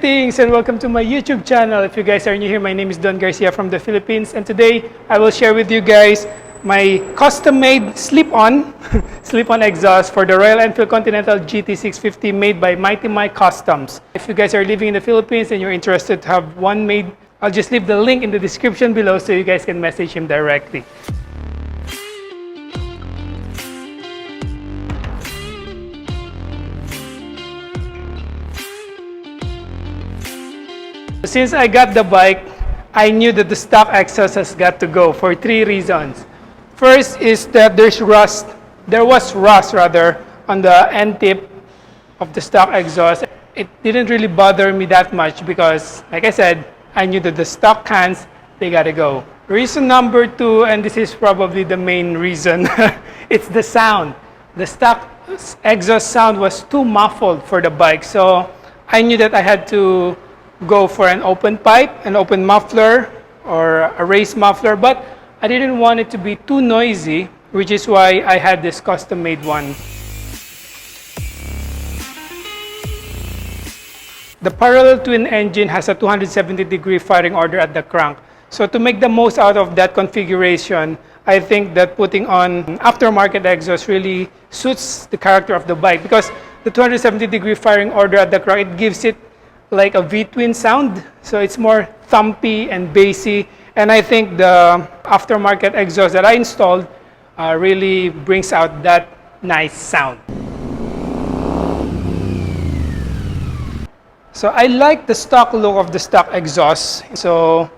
Greetings and welcome to my YouTube channel. If you guys are new here, my name is Don Garcia from the Philippines, and today I will share with you guys my custom-made slip-on slip-on exhaust for the Royal Enfield Continental GT650 made by Mity Customs. If you guys are living in the Philippines and you're interested to have one made, I'll just leave the link in the description below so you guys can message him directly. Since I got the bike, I knew that the stock exhaust has got to go for three reasons. First is that there was rust on the end tip of the stock exhaust. It didn't really bother me that much because, like I said, I knew that the stock cans, they gotta go. Reason number two, and this is probably the main reason, it's the sound. The stock exhaust sound was too muffled for the bike, so I knew that I had to go for an open pipe, an open muffler, or a raised muffler, but I didn't want it to be too noisy, which is why I had this custom-made one. The parallel twin engine has a 270-degree firing order at the crank. So to make the most out of that configuration, I think that putting on aftermarket exhaust really suits the character of the bike, because the 270-degree firing order at the crank, it gives it like a V-twin sound, so it's more thumpy and bassy, and I think the aftermarket exhaust that I installed really brings out that nice sound. So I like the stock look of the stock exhaust, so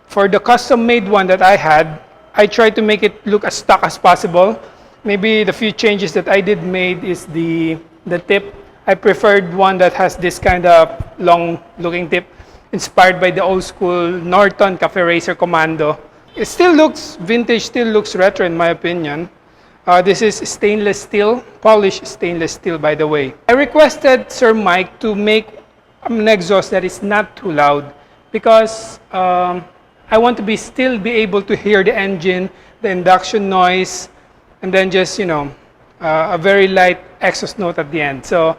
for the custom-made one that I had, I tried to make it look as stock as possible. Maybe the few changes that I did made is the tip. I preferred one that has this kind of long-looking tip, inspired by the old-school Norton Cafe Racer Commando. It still looks vintage, still looks retro in my opinion. This is stainless steel, polished stainless steel, by the way. I requested Sir Mike to make an exhaust that is not too loud, because I want to still be able to hear the engine, the induction noise, and then just, a very light exhaust note at the end. So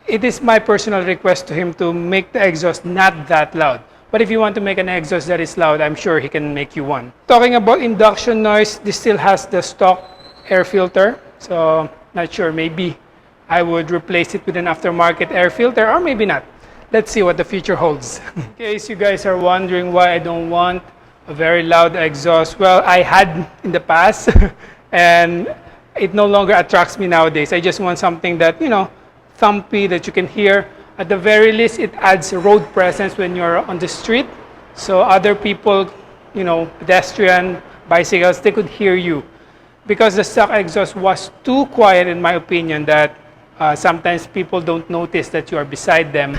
it is my personal request to him to make the exhaust not that loud. But if you want to make an exhaust that is loud, I'm sure he can make you one. Talking about induction noise, this still has the stock air filter. So not sure, maybe I would replace it with an aftermarket air filter, or maybe not. Let's see what the future holds. In case you guys are wondering why I don't want a very loud exhaust, well, I had in the past and it no longer attracts me nowadays. I just want something that, thumpy, that you can hear. At the very least, it adds road presence when you're on the street. So other people, pedestrian, bicycles, they could hear you. Because the stock exhaust was too quiet, in my opinion, that sometimes people don't notice that you are beside them.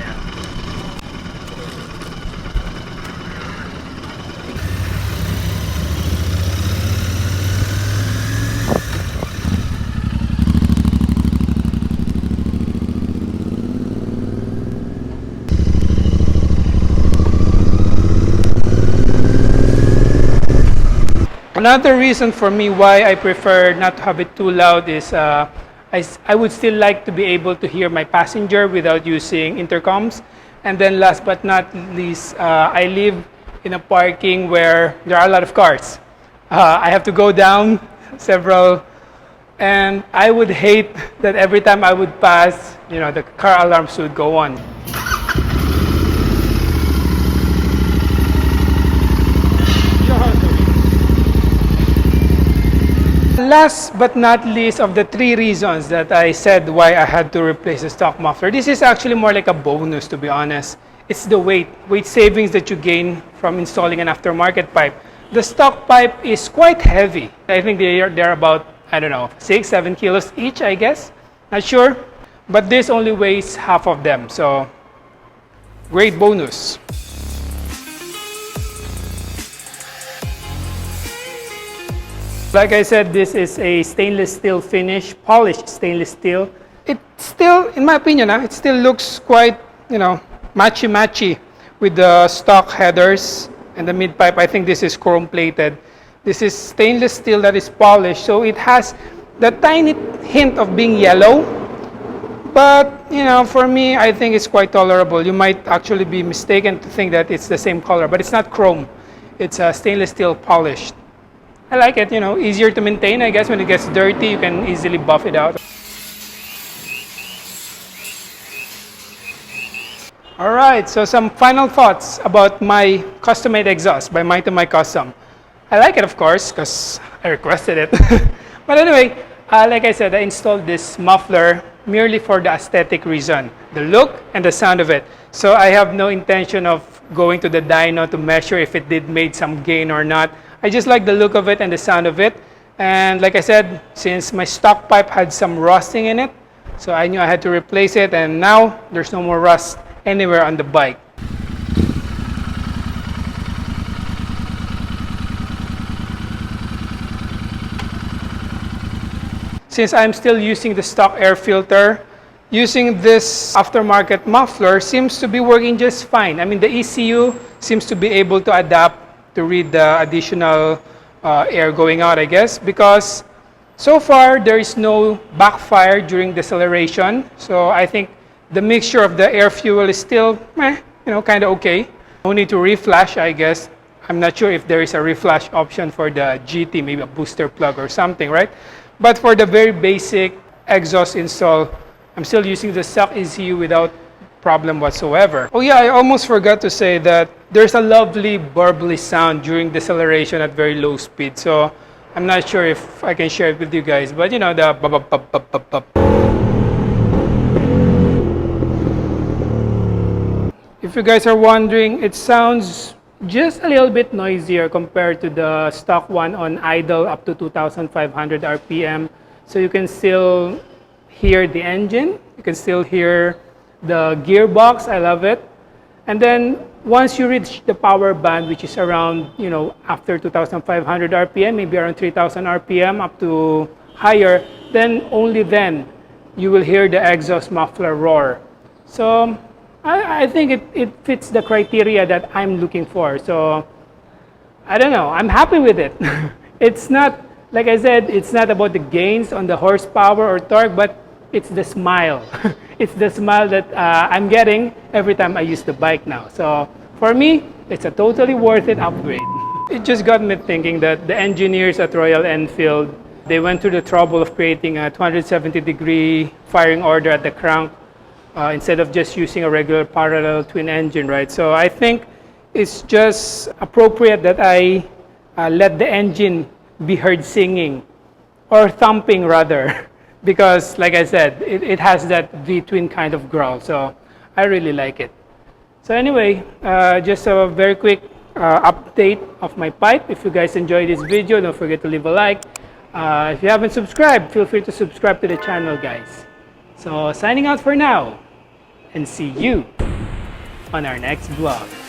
Another reason for me why I prefer not to have it too loud is I would still like to be able to hear my passenger without using intercoms. And then last but not least, I live in a parking where there are a lot of cars. I have to go down several, and I would hate that every time I would pass, the car alarms would go on. Last but not least of the three reasons that I said why I had to replace the stock muffler, this is actually more like a bonus, to be honest. It's the weight savings that you gain from installing an aftermarket pipe. The stock pipe is quite heavy. I think they're about, 6-7 kilos each, I guess. Not sure. But this only weighs half of them, so great bonus. Like I said, this is a stainless steel finish, polished stainless steel. It still, in my opinion, it still looks quite, matchy-matchy with the stock headers and the mid-pipe. I think this is chrome-plated. This is stainless steel that is polished, so it has the tiny hint of being yellow, But, you know, for me, I think it's quite tolerable. You might actually be mistaken to think that it's the same color, but it's not chrome. It's stainless steel polished. I like it, you know, easier to maintain, I guess. When it gets dirty, you can easily buff it out. All right, so some final thoughts about my custom-made exhaust by Mity My Custom. I like it, of course, because I requested it. But anyway, like I said, I installed this muffler merely for the aesthetic reason, the look and the sound of it. So I have no intention of going to the dyno to measure if it did made some gain or not. I just like the look of it and the sound of it. And like I said, since my stock pipe had some rusting in it, so I knew I had to replace it, and now there's no more rust anywhere on the bike. Since I'm still using the stock air filter, using this aftermarket muffler seems to be working just fine. I mean, the ECU seems to be able to adapt to read the additional air going out, I guess, because so far there is no backfire during deceleration. So I think the mixture of the air fuel is still, you know, kind of okay. No need to reflash, I guess. I'm not sure if there is a reflash option for the GT, maybe a booster plug or something, right? But for the very basic exhaust install, I'm still using the stock ECU without problem whatsoever. Oh yeah, I almost forgot to say that there's a lovely burbly sound during deceleration at very low speed. So I'm not sure if I can share it with you guys, but you know, the bop, bop, bop, bop, bop, bop. If you guys are wondering, it sounds just a little bit noisier compared to the stock one on idle up to 2,500 RPM. So you can still hear the engine, you can still hear the gearbox. I love it. And then once you reach the power band, which is around, you know, after 2,500 RPM, maybe around 3,000 RPM up to higher, then only then you will hear the exhaust muffler roar. So I think it fits the criteria that I'm looking for. So I don't know, I'm happy with it. It's not, like I said, it's not about the gains on the horsepower or torque, but it's the smile. It's the smile that I'm getting every time I use the bike now. So for me, it's a totally worth it upgrade. It just got me thinking that the engineers at Royal Enfield, they went through the trouble of creating a 270-degree firing order at the crank instead of just using a regular parallel twin engine, right? So I think it's just appropriate that I let the engine be heard singing, or thumping rather, because like I said, it has that V-twin kind of growl, so I really like it. So anyway, just a very quick update of my pipe. If you guys enjoyed this video, don't forget to leave a like. If you haven't subscribed, feel free to subscribe to the channel, guys. So signing out for now, and see you on our next vlog.